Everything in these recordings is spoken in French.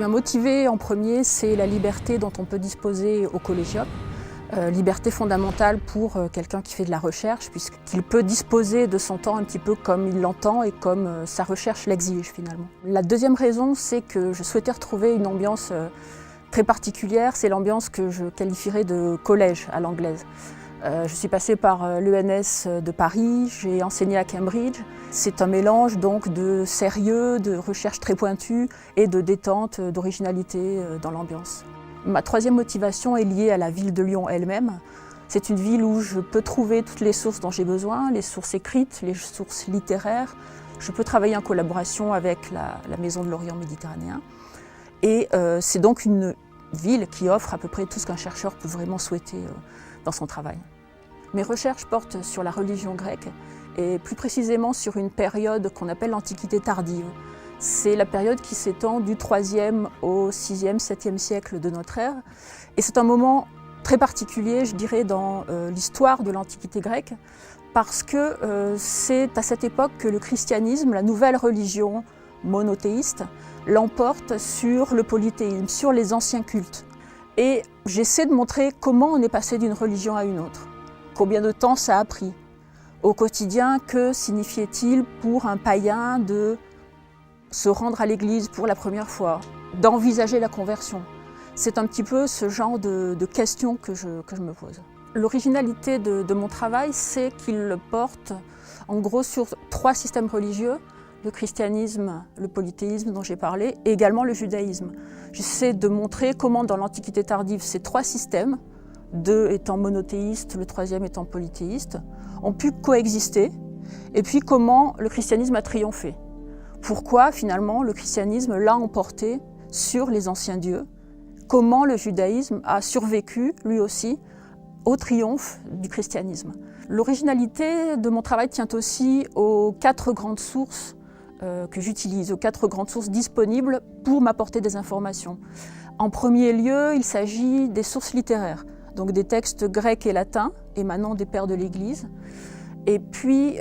m'a motivée en premier, c'est la liberté dont on peut disposer au collégium. Liberté fondamentale pour quelqu'un qui fait de la recherche, puisqu'il peut disposer de son temps un petit peu comme il l'entend et comme sa recherche l'exige finalement. La deuxième raison, c'est que je souhaitais retrouver une ambiance très particulière, c'est l'ambiance que je qualifierais de collège à l'anglaise. Je suis passée par l'ENS de Paris, j'ai enseigné à Cambridge. C'est un mélange donc de sérieux, de recherche très pointue et de détente, d'originalité dans l'ambiance. Ma troisième motivation est liée à la ville de Lyon elle-même. C'est une ville où je peux trouver toutes les sources dont j'ai besoin, les sources écrites, les sources littéraires. Je peux travailler en collaboration avec la Maison de l'Orient méditerranéen. Et c'est donc une ville qui offre à peu près tout ce qu'un chercheur peut vraiment souhaiter dans son travail. Mes recherches portent sur la religion grecque et plus précisément sur une période qu'on appelle l'Antiquité tardive. C'est la période qui s'étend du 3e au 6e, 7e siècle de notre ère. Et c'est un moment très particulier, je dirais, dans l'histoire de l'Antiquité grecque, parce que c'est à cette époque que le christianisme, la nouvelle religion monothéiste, l'emporte sur le polythéisme, sur les anciens cultes. Et j'essaie de montrer comment on est passé d'une religion à une autre, combien de temps ça a pris. Au quotidien, que signifiait-il pour un païen de se rendre à l'église pour la première fois, d'envisager la conversion? C'est un petit peu ce genre de questions que je me pose. L'originalité de mon travail, c'est qu'il porte en gros sur 3 systèmes religieux, le christianisme, le polythéisme dont j'ai parlé, et également le judaïsme. J'essaie de montrer comment dans l'Antiquité tardive, ces 3 systèmes, 2 étant monothéistes, le 3e étant polythéiste, ont pu coexister, et puis comment le christianisme a triomphé. Pourquoi finalement le christianisme l'a emporté sur les anciens dieux? Comment le judaïsme a survécu lui aussi au triomphe du christianisme? L'originalité de mon travail tient aussi aux 4 grandes sources que j'utilise, aux 4 grandes sources disponibles pour m'apporter des informations. En premier lieu, il s'agit des sources littéraires, donc des textes grecs et latins émanant des pères de l'Église. Et puis,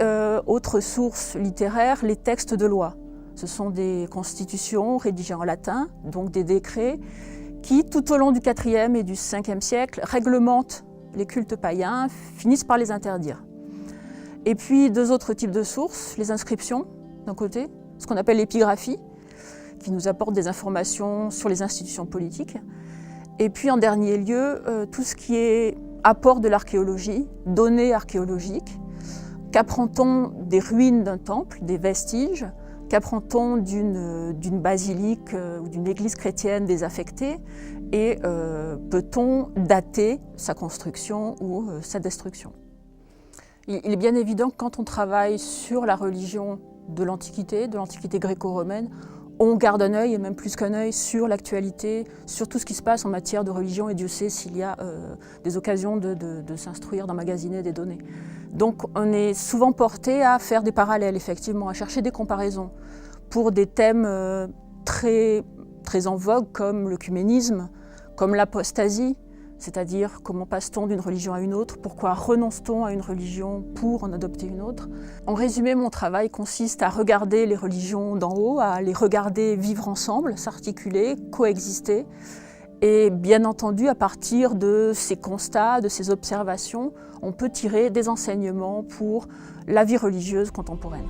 autre source littéraire, les textes de loi. Ce sont des constitutions rédigées en latin, donc des décrets, qui, tout au long du IVe et du Ve siècle, réglementent les cultes païens, finissent par les interdire. Et puis, 2 autres types de sources, les inscriptions, d'un côté, ce qu'on appelle l'épigraphie, qui nous apporte des informations sur les institutions politiques. Et puis, en dernier lieu, tout ce qui est apport de l'archéologie, données archéologiques. Qu'apprend-on des ruines d'un temple, des vestiges? Qu'apprend-on d'une basilique ou d'une église chrétienne désaffectée? Et peut-on dater sa construction ou sa destruction? Il est bien évident que quand on travaille sur la religion de l'Antiquité gréco-romaine, on garde un œil, et même plus qu'un œil, sur l'actualité, sur tout ce qui se passe en matière de religion, et Dieu sait s'il y a des occasions de s'instruire, d'emmagasiner des données. Donc on est souvent porté à faire des parallèles, effectivement, à chercher des comparaisons pour des thèmes très en vogue comme l'œcuménisme, comme l'apostasie, c'est-à-dire comment passe-t-on d'une religion à une autre, pourquoi renonce-t-on à une religion pour en adopter une autre. En résumé, mon travail consiste à regarder les religions d'en haut, à les regarder vivre ensemble, s'articuler, coexister. Et bien entendu, à partir de ces constats, de ces observations, on peut tirer des enseignements pour la vie religieuse contemporaine.